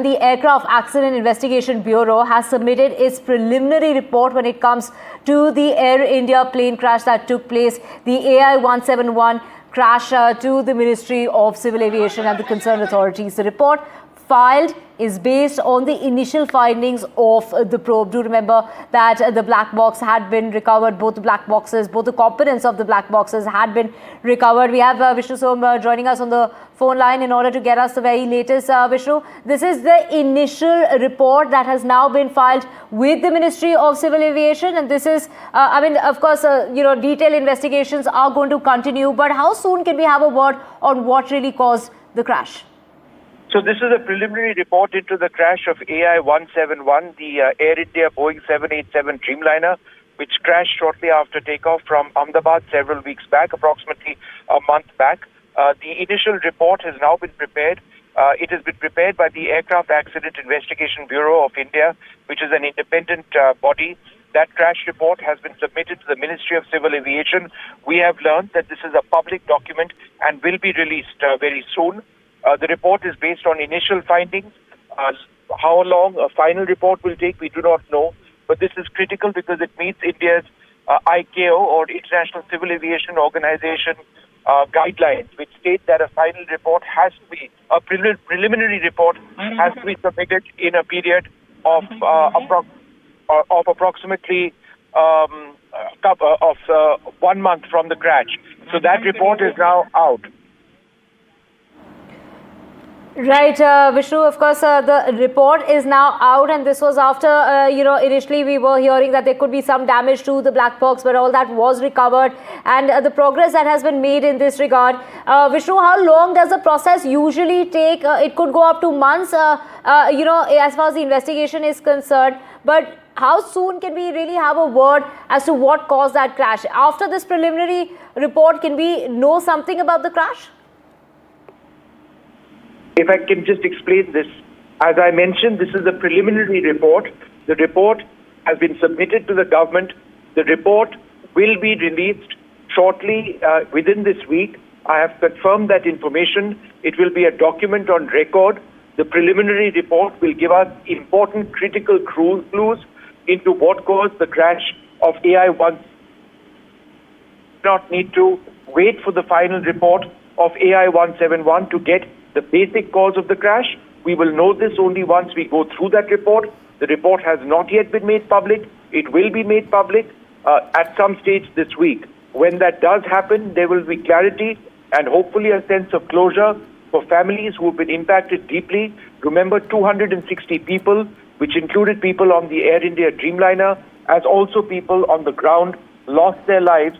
The Aircraft Accident Investigation Bureau has submitted its preliminary report when it comes to the Air India plane crash that took place, the AI-171 crash, to the Ministry of Civil Aviation and the concerned authorities. The report filed is based on the initial findings of the probe. Do remember that the black box had been recovered, both the black boxes, both the components of the black boxes had been recovered. We have Vishnu Som joining us on the phone line in order to get us the very latest. Vishnu, this is the initial report that has now been filed with the Ministry of Civil Aviation, and this is, of course, detailed investigations are going to continue, but how soon can we have a word on what really caused the crash? So this is a preliminary report into the crash of AI-171, the Air India Boeing 787 Dreamliner, which crashed shortly after takeoff from Ahmedabad several weeks back, approximately a month back. The initial report has now been prepared. It has been prepared by the Aircraft Accident Investigation Bureau of India, which is an independent body. That crash report has been submitted to the Ministry of Civil Aviation. We have learned that this is a public document and will be released very soon. The report is based on initial findings. How long a final report will take, we do not know. But this is critical because it meets India's ICAO, or International Civil Aviation Organization, guidelines, which state that a final report has to be, a preliminary report has to be submitted in a period of approximately 1 month from the crash. So that report is now out. Right, Vishnu, of course, the report is now out, and this was after, initially we were hearing that there could be some damage to the black box, but all that was recovered, and the progress that has been made in this regard. Vishnu, how long does the process usually take? It could go up to months, as far as the investigation is concerned, but how soon can we really have a word as to what caused that crash? After this preliminary report, can we know something about the crash? If I can just explain this, as I mentioned, this is a preliminary report. The report has been submitted to the government. The report will be released shortly within this week. I have confirmed that information. It will be a document on record. The preliminary report will give us important critical clues into what caused the crash of AI-1. Not need to wait for the final report of AI-171 to get the basic cause of the crash. We will know this only once we go through that report. The report has not yet been made public. It will be made public at some stage this week. When that does happen, there will be clarity and hopefully a sense of closure for families who have been impacted deeply. Remember, 260 people, which included people on the Air India Dreamliner, as also people on the ground, lost their lives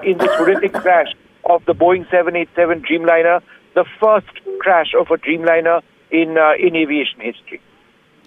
in this horrific crash of the Boeing 787 Dreamliner, the first crash of a Dreamliner in aviation history.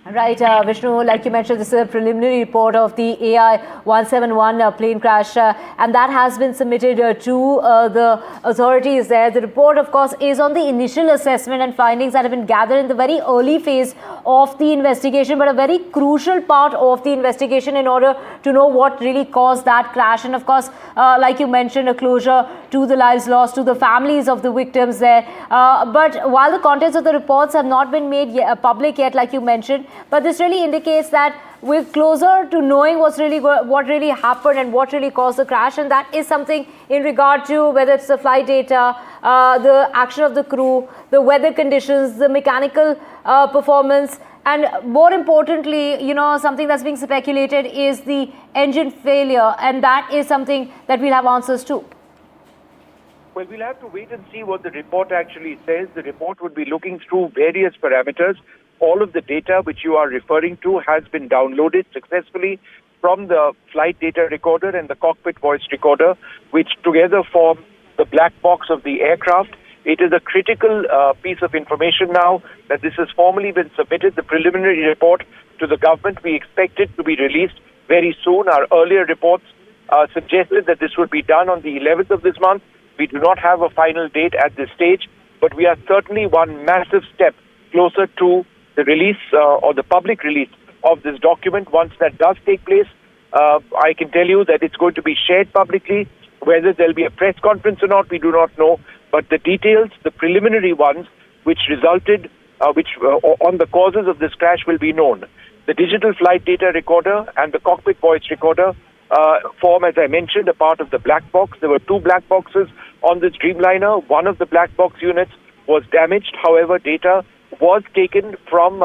Right, Vishnu, like you mentioned, this is a preliminary report of the AI-171 plane crash, and that has been submitted to the authorities there. The report, of course, is on the initial assessment and findings that have been gathered in the very early phase of the investigation, but a very crucial part of the investigation in order to know what really caused that crash. And, of course, like you mentioned, a closure to the lives lost, to the families of the victims there. But while the contents of the reports have not been made public yet, like you mentioned, but this really indicates that we're closer to knowing what really happened and what really caused the crash, and that is something in regard to whether it's the flight data, the action of the crew, the weather conditions, the mechanical performance, and more importantly, something that's being speculated is the engine failure, and that is something that we'll have answers to. Well, we'll have to wait and see what the report actually says. The report would be looking through various parameters. All of the data which you are referring to has been downloaded successfully from the flight data recorder and the cockpit voice recorder, which together form the black box of the aircraft. It is a critical piece of information now that this has formally been submitted, the preliminary report, to the government. We expect it to be released very soon. Our earlier reports suggested that this would be done on the 11th of this month. We do not have a final date at this stage, but we are certainly one massive step closer to the release or the public release of this document. Once that does take place, I can tell you that it's going to be shared publicly. Whether there'll be a press conference or not, we do not know. But the details, the preliminary ones, which resulted on the causes of this crash will be known. The digital flight data recorder and the cockpit voice recorder form, as I mentioned, a part of the black box. There were two black boxes on this Dreamliner. One of the black box units was damaged. However, data was taken from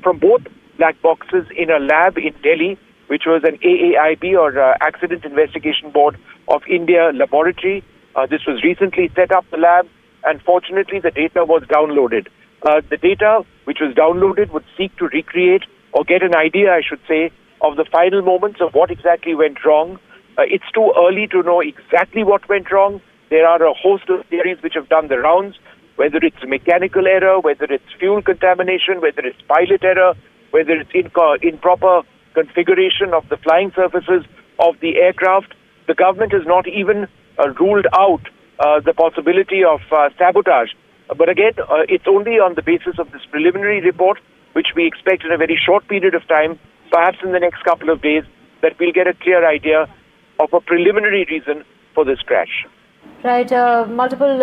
from both black boxes in a lab in Delhi, which was an AAIB or Accident Investigation Board of India laboratory. This was recently set up, the lab, and fortunately the data was downloaded. The data which was downloaded would seek to recreate or get an idea, I should say, of the final moments of what exactly went wrong. It's too early to know exactly what went wrong. There are a host of theories which have done the rounds, whether it's mechanical error, whether it's fuel contamination, whether it's pilot error, whether it's improper configuration of the flying surfaces of the aircraft. The government has not even ruled out the possibility of sabotage. But again, it's only on the basis of this preliminary report, which we expect in a very short period of time, perhaps in the next couple of days, that we'll get a clear idea of a preliminary reason for this crash. Right, multiple,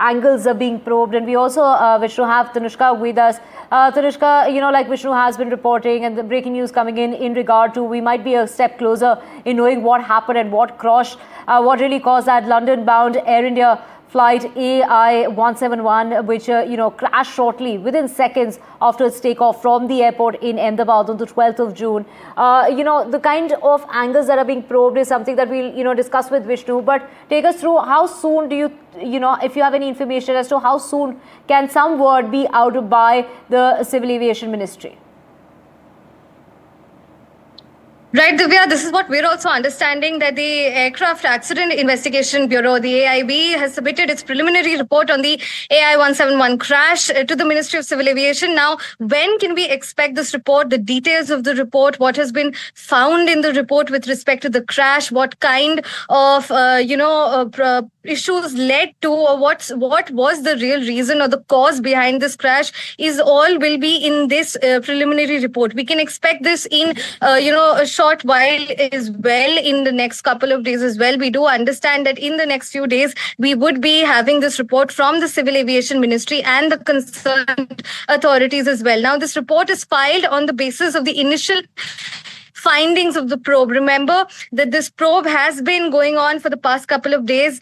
angles are being probed, and we also, Vishnu, have Tanushka with us. Tanushka, like Vishnu has been reporting, and the breaking news coming in regard to we might be a step closer in knowing what happened and what what really caused that London-bound Air India flight AI-171, which crashed shortly within seconds after its takeoff from the airport in Ahmedabad on the 12th of June. The kind of angles that are being probed is something that we'll discuss with Vishnu. But take us through, how soon do you if you have any information as to how soon can some word be out by the Civil Aviation Ministry? Right, Divya, this is what we're also understanding, that the Aircraft Accident Investigation Bureau, the AIB, has submitted its preliminary report on the AI-171 crash to the Ministry of Civil Aviation. Now, when can we expect this report, the details of the report, what has been found in the report with respect to the crash, what kind of, issues led to, or what was the real reason or the cause behind this crash, is all will be in this preliminary report. We can expect this in, a short while as well, in the next couple of days as well. We do understand that in the next few days, we would be having this report from the Civil Aviation Ministry and the concerned authorities as well. Now, this report is filed on the basis of the initial findings of the probe. Remember that this probe has been going on for the past couple of days,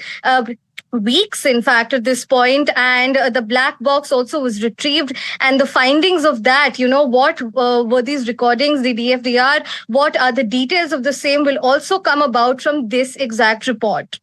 weeks, in fact, at this point, and the black box also was retrieved, and the findings of that, what were these recordings, the DFDR, what are the details of the same, will also come about from this exact report.